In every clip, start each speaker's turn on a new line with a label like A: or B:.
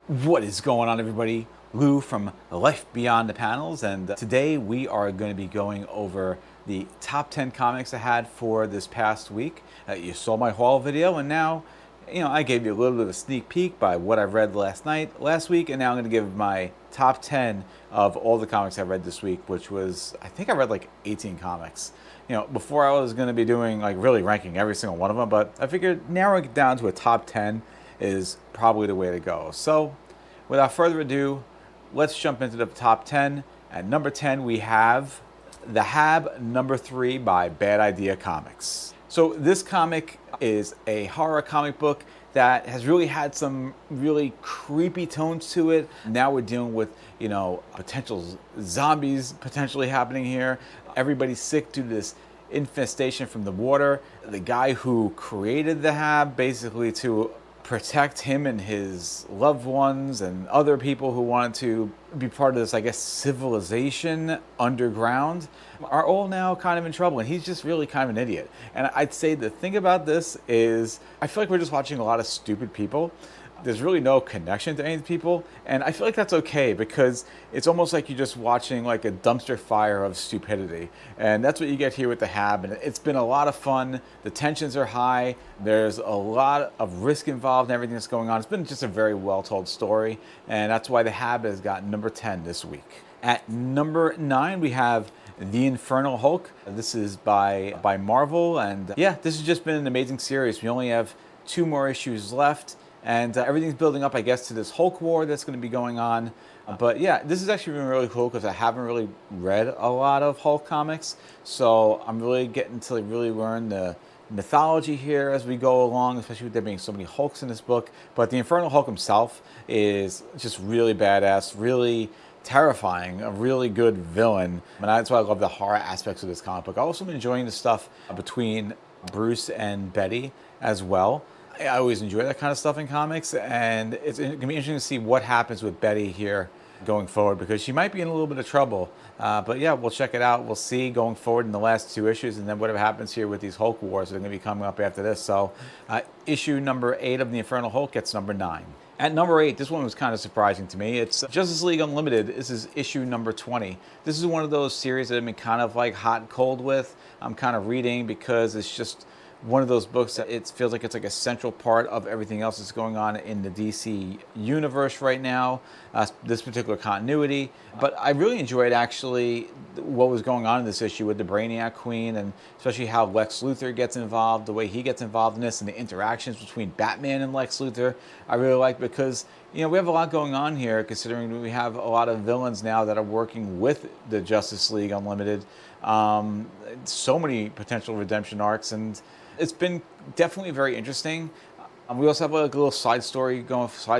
A: What is going on, everybody? Lou from Life Beyond the Panels, and today we are going to be going over the top 10 comics I had for this past week. You saw my haul video, and now, I gave you a little bit of a sneak peek by what I read last week, and now I'm going to give my top 10 of all the comics I read this week, which was, I think I read like 18 comics. Before I was going to be doing like really ranking every single one of them, but I figured narrowing it down to a top 10 is probably the way to go. So, without further ado, let's jump into the top 10. At number 10, we have The Hab number 3 by Bad Idea Comics. So this comic is a horror comic book that has really had some really creepy tones to it. Now we're dealing with, potential zombies potentially happening here. Everybody's sick due to this infestation from the water. The guy who created the Hab, basically to protect him and his loved ones and other people who wanted to be part of this, I guess, civilization underground, are all now kind of in trouble, and he's just really kind of an idiot. And I'd say the thing about this is I feel like we're just watching a lot of stupid people. There's really no connection to any of the people, and I feel like that's okay because it's almost like you're just watching like a dumpster fire of stupidity, and that's what you get here with the Hab. And it's been a lot of fun. The tensions are high. There's a lot of risk involved in everything that's going on. It's been just a very well told story, and that's why the Hab has got number 10 this week. At number 9, we have The Infernal Hulk. This is by Marvel, and yeah, this has just been an amazing series. We only have 2 more issues left. And everything's building up, I guess, to this Hulk war that's going to be going on. But yeah, this has actually been really cool because I haven't really read a lot of Hulk comics. So I'm really getting to really learn the mythology here as we go along, especially with there being so many Hulks in this book. But the Infernal Hulk himself is just really badass, really terrifying, a really good villain. And that's why I love the horror aspects of this comic book. I've also been enjoying the stuff between Bruce and Betty as well. I always enjoy that kind of stuff in comics, and it's going to be interesting to see what happens with Betty here going forward, because she might be in a little bit of trouble. But yeah, we'll check it out. We'll see going forward in the last 2 issues, and then whatever happens here with these Hulk wars that are going to be coming up after this. So issue number 8 of the Infernal Hulk gets number 9. At number 8, this one was kind of surprising to me. It's Justice League Unlimited. This is issue number 20. This is one of those series that I've been kind of like hot and cold with. I'm kind of reading because it's just one of those books that it feels like it's like a central part of everything else that's going on in the DC universe right now, this particular continuity. But I really enjoyed actually what was going on in this issue with the Brainiac Queen, and especially how Lex Luthor gets involved, the way he gets involved in this, and the interactions between Batman and Lex Luthor. I really like because we have a lot going on here, considering we have a lot of villains now that are working with the Justice League Unlimited. So many potential redemption arcs, and it's been definitely very interesting. We also have like a little side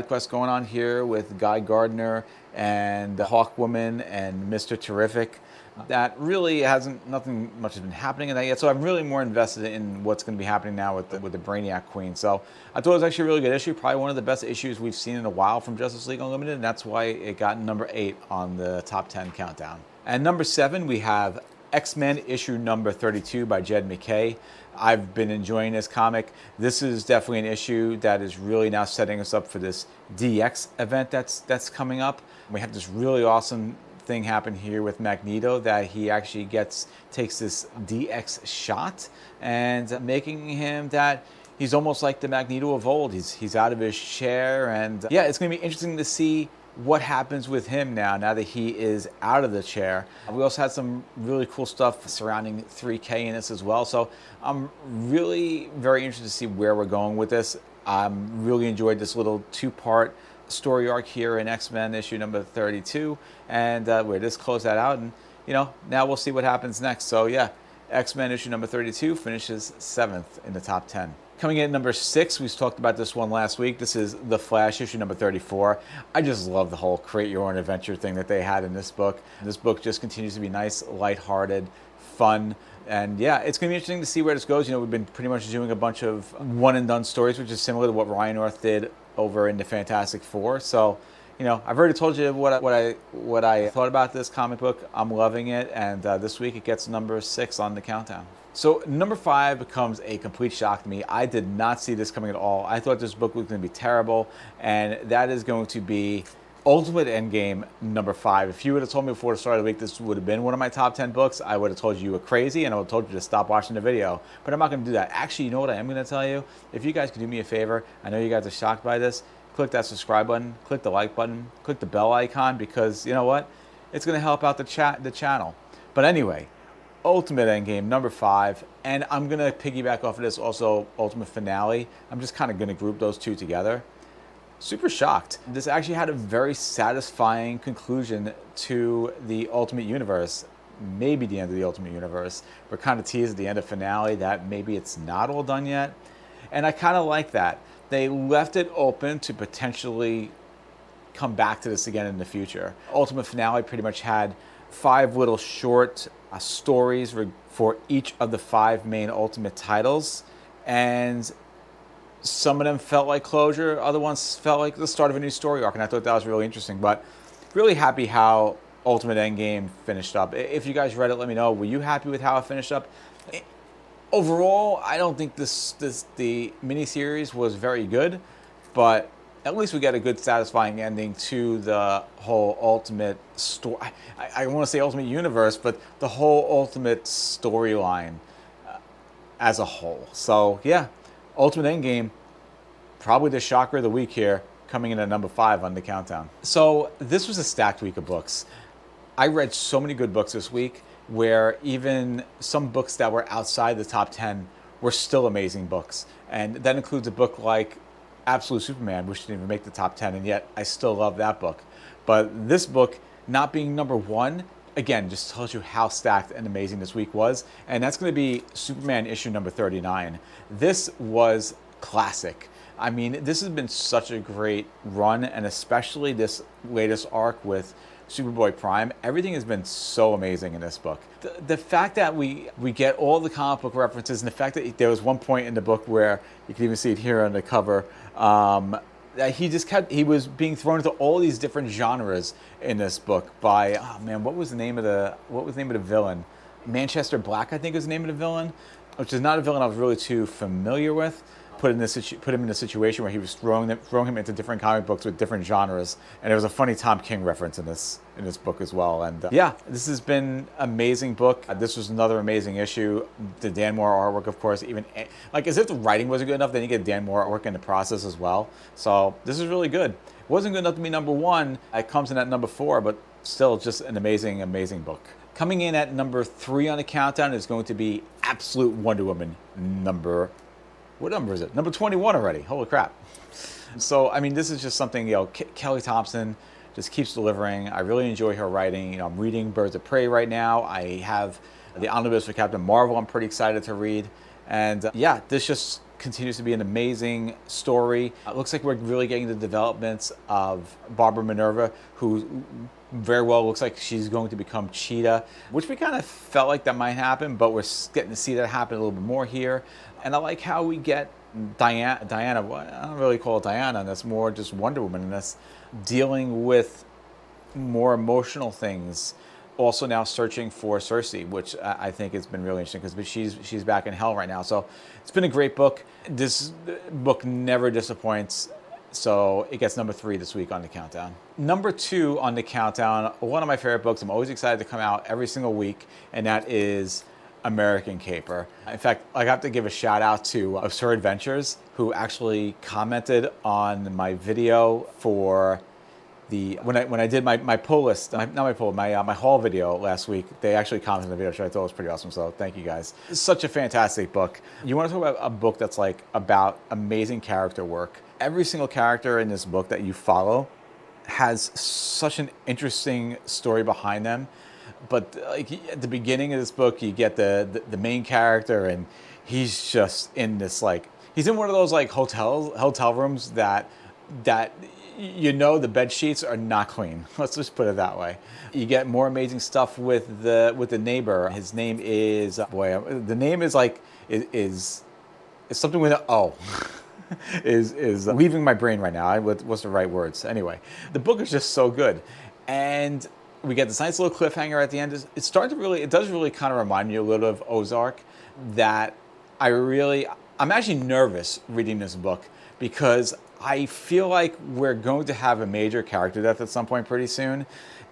A: quest going on here with Guy Gardner and the Hawkwoman and Mr. Terrific. That really nothing much has been happening in that yet. So I'm really more invested in what's going to be happening now with the Brainiac Queen. So I thought it was actually a really good issue, probably one of the best issues we've seen in a while from Justice League Unlimited, and that's why it got number 8 on the top 10 countdown. And number 7, we have X-Men issue number 32 by Jed MacKay. I've been enjoying this comic. This is definitely an issue that is really now setting us up for this DX event that's coming up. We have this really awesome thing happen here with Magneto, that he actually takes this DX shot and making him that he's almost like the Magneto of old. He's out of his chair, and yeah, it's going to be interesting to see what happens with him now that he is out of the chair. We also had some really cool stuff surrounding 3K in this as well. So I'm really very interested to see where we're going with this. Really enjoyed this little 2-part story arc here in X-Men issue number 32. And we're just close that out. And, now we'll see what happens next. So yeah, X-Men issue number 32 finishes 7th in the top 10. Coming in at number 6, we talked about this one last week. This is The Flash, issue number 34. I just love the whole create your own adventure thing that they had in this book. This book just continues to be nice, lighthearted, fun. And yeah, it's going to be interesting to see where this goes. We've been pretty much doing a bunch of one-and-done stories, which is similar to what Ryan North did over in the Fantastic Four. So I've already told you what I thought about this comic book. I'm loving it, and this week it gets number 6 on the countdown. So number 5 becomes a complete shock to me. I did not see this coming at all. I thought this book was going to be terrible, and that is going to be Ultimate Endgame number 5. If you would have told me before the start of the week this would have been one of my top 10 books, I would have told you were crazy, and I would have told you to stop watching the video. But I'm not going to do that. Actually, you know what I am going to tell you? If you guys could do me a favor, I know you guys are shocked by this, click that subscribe button, click the like button, click the bell icon, because you know what? It's going to help out the channel. But anyway, Ultimate Endgame number 5, and I'm going to piggyback off of this also Ultimate Finale. I'm just kind of going to group those two together. Super shocked. This actually had a very satisfying conclusion to the Ultimate Universe. Maybe the end of the Ultimate Universe. We're kind of teased at the end of Finale that maybe it's not all done yet. And I kind of like that. They left it open to potentially come back to this again in the future. Ultimate Finale pretty much had 5 little short stories for each of the 5 main Ultimate titles. And some of them felt like closure, other ones felt like the start of a new story arc, and I thought that was really interesting. But really happy how Ultimate Endgame finished up. If you guys read it, let me know. Were you happy with how it finished up? Overall, I don't think the miniseries was very good, but at least we got a good, satisfying ending to the whole Ultimate story. I want to say Ultimate Universe, but the whole Ultimate storyline as a whole. So yeah. Ultimate Endgame, probably the shocker of the week here, coming in at number 5 on the countdown. So this was a stacked week of books. I read so many good books this week where even some books that were outside the top 10 were still amazing books. And that includes a book like Absolute Superman, which didn't even make the top 10, and yet I still love that book. But this book, not being number 1, again, just tells you how stacked and amazing this week was. And that's going to be Superman issue number 39. This was classic. I mean, this has been such a great run, and especially this latest arc with Superboy Prime. Everything has been so amazing in this book. The fact that we get all the comic book references, and the fact that there was one point in the book where you can even see it here on the cover, he was being thrown into all these different genres in this book by, oh man, what was the name of the villain? Manchester Black, I think, is the name of the villain, which is not a villain I was really too familiar with. Put him in a situation where he was throwing him into different comic books with different genres, and there was a funny Tom King reference in this book as well. And yeah, this has been an amazing book. This was another amazing issue. The Dan Moore artwork, of course, even like as if the writing wasn't good enough, then you get Dan Moore artwork in the process as well. So this is really good. It wasn't good enough to be number 1. It comes in at number 4, but still just an amazing, amazing book. Coming in at number 3 on the countdown is going to be Absolute Wonder Woman what number is it? Number 21 already. Holy crap. So, I mean, this is just something, Kelly Thompson just keeps delivering. I really enjoy her writing. I'm reading Birds of Prey right now. I have the Omnibus for Captain Marvel I'm pretty excited to read. And yeah, this just continues to be an amazing story. It looks like we're really getting the developments of Barbara Minerva, who very well looks like she's going to become Cheetah, which we kind of felt like that might happen, but we're getting to see that happen a little bit more here. And I like how we get Diana, well, I don't really call it Diana, and that's more just Wonder Woman, and that's dealing with more emotional things. Also now searching for Cersei, which I think has been really interesting because she's back in hell right now. So it's been a great book. This book never disappoints. So it gets number 3 this week on the countdown. Number 2 on the countdown, one of my favorite books. I'm always excited to come out every single week, and that is American Caper. In fact, I have to give a shout out to Absurd Adventures, who actually commented on my video for when I did my pull list, not my pull, my haul video last week. They actually commented on the video, which I thought was pretty awesome. So thank you guys. It's such a fantastic book. You want to talk about a book that's like about amazing character work. Every single character in this book that you follow has such an interesting story behind them. But like at the beginning of this book, you get the main character, and he's just in this he's in one of those hotel rooms that the bed sheets are not clean. Let's just put it that way. You get more amazing stuff with the neighbor. His name is the name is is something with an O. is leaving my brain right now. What's the right words? Anyway, the book is just so good, and we get this nice little cliffhanger at the end. It does really kind of remind me a little of Ozark. That I'm actually nervous reading this book because I feel like we're going to have a major character death at some point pretty soon.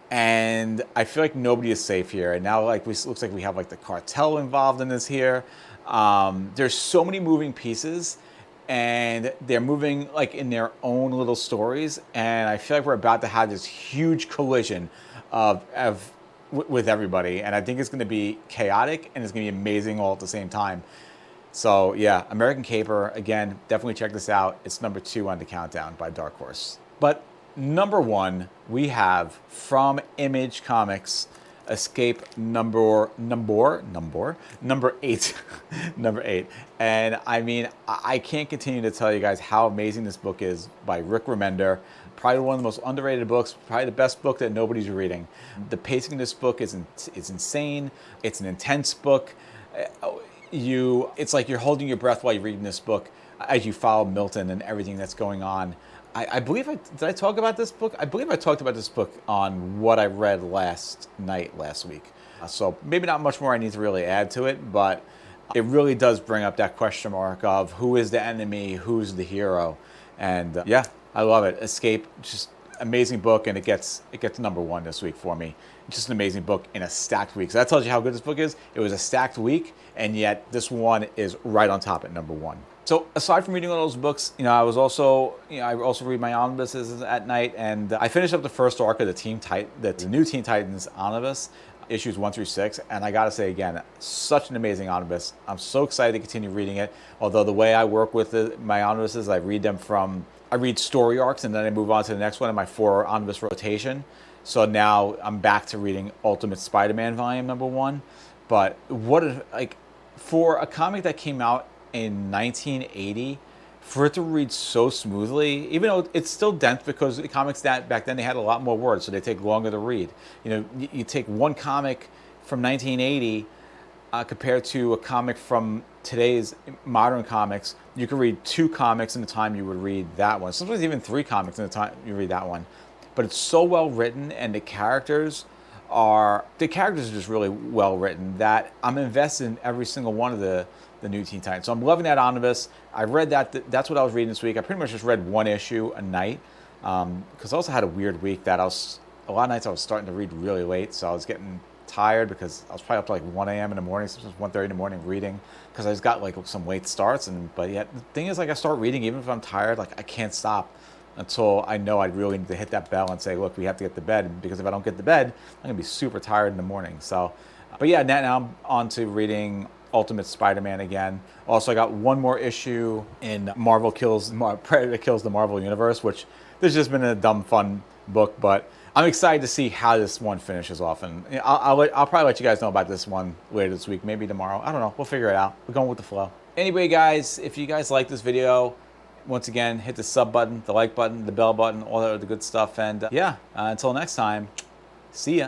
A: And I feel like nobody is safe here. And now, like, looks like we have like the cartel involved in this here. There's so many moving pieces, and they're moving like in their own little stories. And I feel like we're about to have this huge collision with everybody. And I think it's going to be chaotic and it's going to be amazing all at the same time. So yeah, American Caper, again, definitely check this out. It's number 2 on the countdown by Dark Horse. But number 1, we have from Image Comics, Escape number 8. Number 8. And I mean, I can't continue to tell you guys how amazing this book is by Rick Remender. Probably one of the most underrated books, probably the best book that nobody's reading. The pacing in this book is insane. It's an intense book. It's like you're holding your breath while you're reading this book as you follow Milton and everything that's going on. I believe did I talk about this book? I believe I talked about this book on what I read last week. So maybe not much more I need to really add to it, but it really does bring up that question mark of who is the enemy, who's the hero. And yeah, I love it. Escape, just amazing book, and it gets number 1 this week for me. Just an amazing book in a stacked week. So that tells you how good this book is. It was a stacked week, and yet this one is right on top at number 1. So aside from reading all those books, I also read my omnibuses at night, and I finished up the first arc of the new Teen Titans Omnibus, issues 1 through 6, and I gotta say again, such an amazing omnibus. I'm so excited to continue reading it. Although the way I work with my omnibuses, I read story arcs and then I move on to the next one in my 4 omnibus rotation. So now I'm back to reading Ultimate Spider-Man volume number 1. But for a comic that came out in 1980, for it to read so smoothly, even though it's still dense because the comics that back then they had a lot more words, so they take longer to read. You take one comic from 1980 compared to a comic from today's modern comics, you can read 2 comics in the time you would read that one. Sometimes even 3 comics in the time you read that one. But it's so well written, and the characters are just really well written that I'm invested in every single one of the new Teen Titans. So I'm loving that omnibus. I read that's what I was reading this week. I pretty much just read 1 issue a night because I also had a weird week that a lot of nights I was starting to read really late, so I was getting tired because I was probably up to like 1 a.m. in the morning, sometimes 1:30 in the morning reading because I just got like some late starts. But yet the thing is, like, I start reading even if I'm tired, like I can't stop until I know I really need to hit that bell and say, look, we have to get to bed, because if I don't get to bed, I'm going to be super tired in the morning. So, but yeah, now I'm on to reading Ultimate Spider-Man again. Also, I got 1 more issue in Predator Kills the Marvel Universe, which this has just been a dumb, fun book, but I'm excited to see how this one finishes off. And I'll probably let you guys know about this one later this week, maybe tomorrow. I don't know. We'll figure it out. We're going with the flow. Anyway, guys, if you guys like this video, once again, hit the sub button, the like button, the bell button, all that other good stuff. And yeah, until next time, see ya.